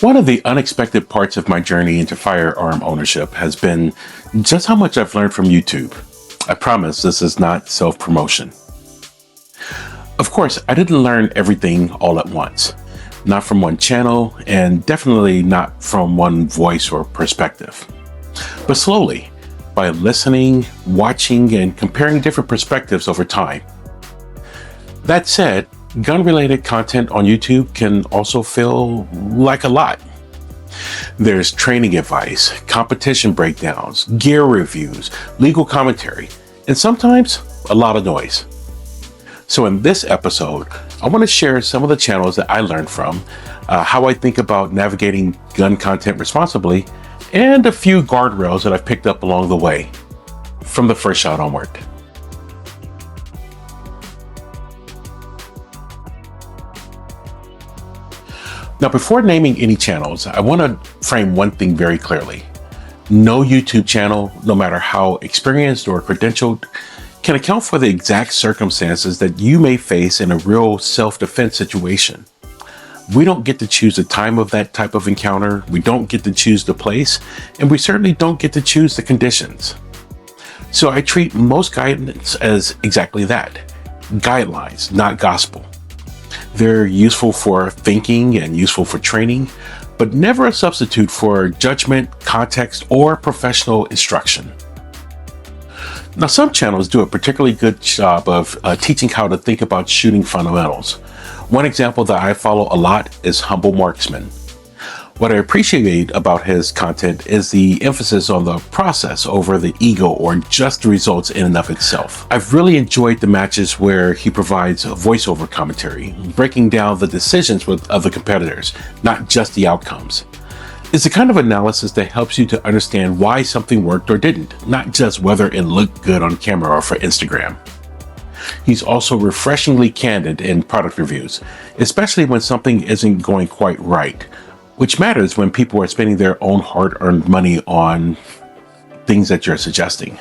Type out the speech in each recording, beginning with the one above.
One of the unexpected parts of my journey into firearm ownership has been just how much I've learned from YouTube. I promise this is not self-promotion. Of course, I didn't learn everything all at once. Not from one channel, and definitely not from one voice or perspective. But slowly, by listening, watching, and comparing different perspectives over time. That said, gun-related content on YouTube can also feel like a lot. There's training advice, competition breakdowns, gear reviews, legal commentary, and sometimes a lot of noise. So in this episode, I want to share some of the channels that I learned from, how I think about navigating gun content responsibly, and a few guardrails that I've picked up along the way, from the first shot onward. Now, before naming any channels, I want to frame one thing very clearly. No YouTube channel, no matter how experienced or credentialed, can account for the exact circumstances that you may face in a real self-defense situation. We don't get to choose the time of that type of encounter, we don't get to choose the place, and we certainly don't get to choose the conditions. So I treat most guidance as exactly that, guidelines, not gospel. They're useful for thinking and useful for training, but never a substitute for judgment, context, or professional instruction. Now, some channels do a particularly good job of teaching how to think about shooting fundamentals. One example that I follow a lot is Humble Marksman. What I appreciate about his content is the emphasis on the process over the ego or just the results in and of itself. I've really enjoyed the matches where he provides a voiceover commentary, breaking down the decisions of the competitors, not just the outcomes. It's the kind of analysis that helps you to understand why something worked or didn't, not just whether it looked good on camera or for Instagram. He's also refreshingly candid in product reviews, especially when something isn't going quite right, which matters when people are spending their own hard-earned money on things that you're suggesting.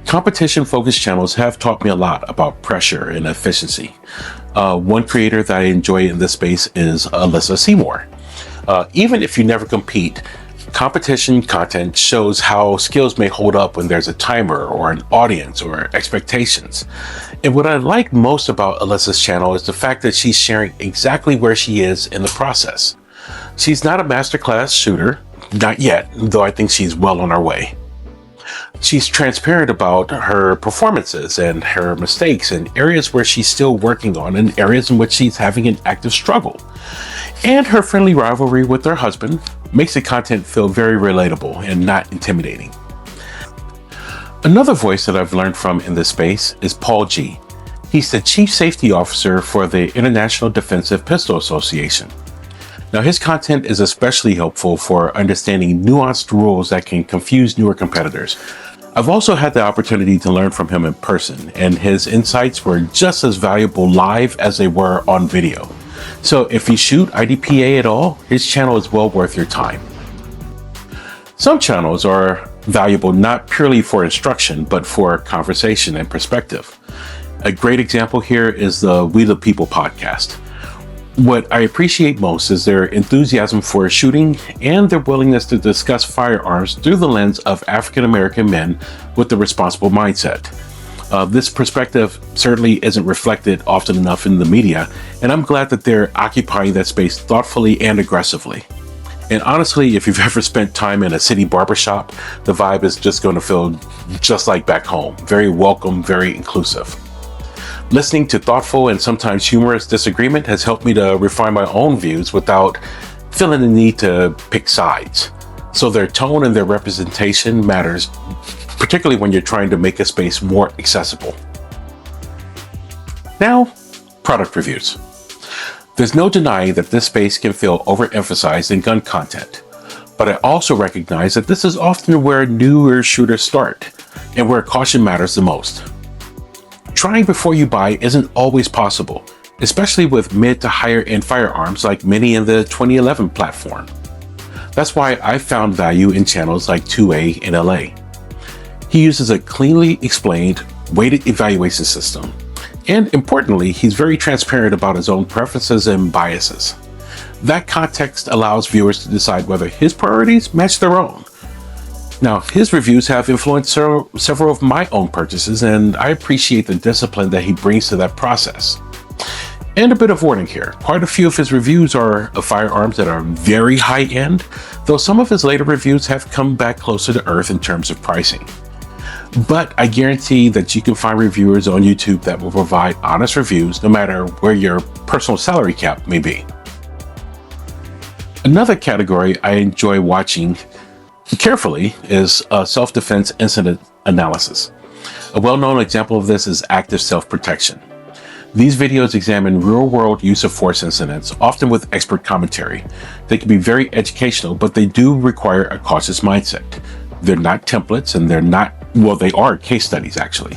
Competition-focused channels have taught me a lot about pressure and efficiency. One creator that I enjoy in this space is Alyssa Seymour. Even if you never compete, competition content shows how skills may hold up when there's a timer or an audience or expectations. And what I like most about Alyssa's channel is the fact that she's sharing exactly where she is in the process. She's not a masterclass shooter, not yet, though I think she's well on her way. She's transparent about her performances and her mistakes and areas where she's still working on and areas in which she's having an active struggle. And her friendly rivalry with her husband makes the content feel very relatable and not intimidating. Another voice that I've learned from in this space is Paul G. He's the Chief Safety Officer for the International Defensive Pistol Association. Now, his content is especially helpful for understanding nuanced rules that can confuse newer competitors. I've also had the opportunity to learn from him in person, and his insights were just as valuable live as they were on video. So if you shoot IDPA at all, his channel is well worth your time. Some channels are valuable not purely for instruction, but for conversation and perspective. A great example here is the We the People podcast. What I appreciate most is their enthusiasm for shooting and their willingness to discuss firearms through the lens of African American men with a responsible mindset. This perspective certainly isn't reflected often enough in the media, and I'm glad that they're occupying that space thoughtfully and aggressively. And honestly, if you've ever spent time in a city barbershop, the vibe is just going to feel just like back home. Very welcome, very inclusive. Listening to thoughtful and sometimes humorous disagreement has helped me to refine my own views without feeling the need to pick sides. So their tone and their representation matters, particularly when you're trying to make a space more accessible. Now, product reviews. There's no denying that this space can feel overemphasized in gun content, but I also recognize that this is often where newer shooters start and where caution matters the most. Trying before you buy isn't always possible, especially with mid to higher end firearms like many in the 2011 platform. That's why I found value in channels like 2A in LA. He uses a cleanly explained, weighted evaluation system. And importantly, he's very transparent about his own preferences and biases. That context allows viewers to decide whether his priorities match their own. Now, his reviews have influenced several of my own purchases, and I appreciate the discipline that he brings to that process. And a bit of warning here, quite a few of his reviews are of firearms that are very high end, though some of his later reviews have come back closer to earth in terms of pricing. But I guarantee that you can find reviewers on YouTube that will provide honest reviews no matter where your personal salary cap may be. Another category I enjoy watching carefully is self-defense incident analysis. A well-known example of this is active self-protection. These videos examine real-world use of force incidents, often with expert commentary. They can be very educational, but they do require a cautious mindset. They're not templates, and they are case studies actually.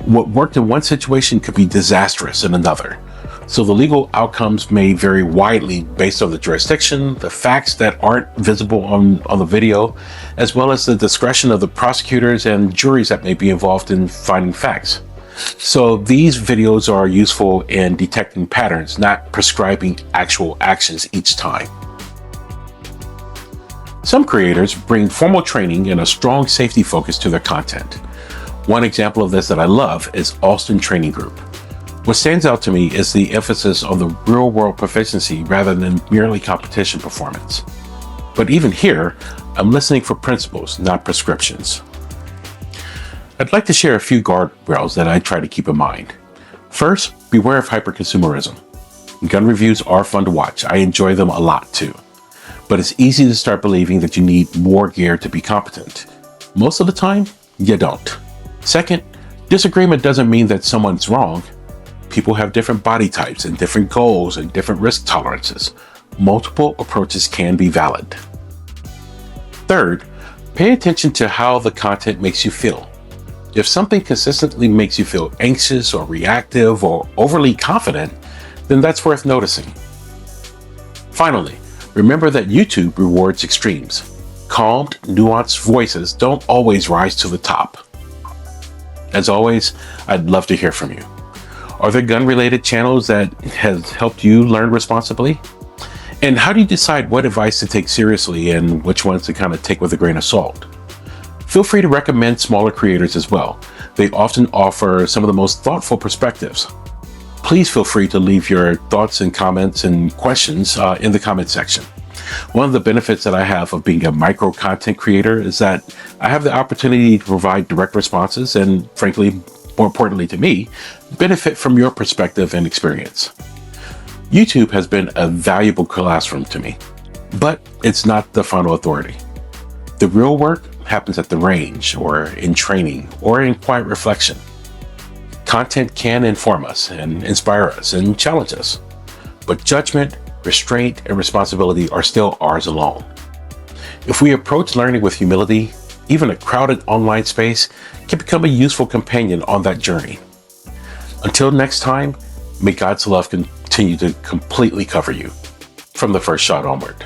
What worked in one situation could be disastrous in another. So the legal outcomes may vary widely based on the jurisdiction, the facts that aren't visible on the video, as well as the discretion of the prosecutors and juries that may be involved in finding facts. So these videos are useful in detecting patterns, not prescribing actual actions each time. Some creators bring formal training and a strong safety focus to their content. One example of this that I love is Austin Training Group. What stands out to me is the emphasis on the real-world proficiency rather than merely competition performance. But even here, I'm listening for principles, not prescriptions. I'd like to share a few guardrails that I try to keep in mind. First, beware of hyperconsumerism. Gun reviews are fun to watch. I enjoy them a lot too. But it's easy to start believing that you need more gear to be competent. Most of the time, you don't. Second, disagreement doesn't mean that someone's wrong. People have different body types and different goals and different risk tolerances. Multiple approaches can be valid. Third, pay attention to how the content makes you feel. If something consistently makes you feel anxious or reactive or overly confident, then that's worth noticing. Finally, remember that YouTube rewards extremes. Calmed, nuanced voices don't always rise to the top. As always, I'd love to hear from you. Are there gun-related channels that has helped you learn responsibly? And how do you decide what advice to take seriously and which ones to kind of take with a grain of salt? Feel free to recommend smaller creators as well. They often offer some of the most thoughtful perspectives. Please feel free to leave your thoughts and comments and questions in the comment section. One of the benefits that I have of being a micro content creator is that I have the opportunity to provide direct responses and, frankly, more importantly to me, benefit from your perspective and experience. YouTube has been a valuable classroom to me, but it's not the final authority. The real work happens at the range, or in training, or in quiet reflection. Content can inform us and inspire us and challenge us, but judgment, restraint, and responsibility are still ours alone. If we approach learning with humility, even a crowded online space can become a useful companion on that journey. Until next time, may God's love continue to completely cover you. From the first shot onward.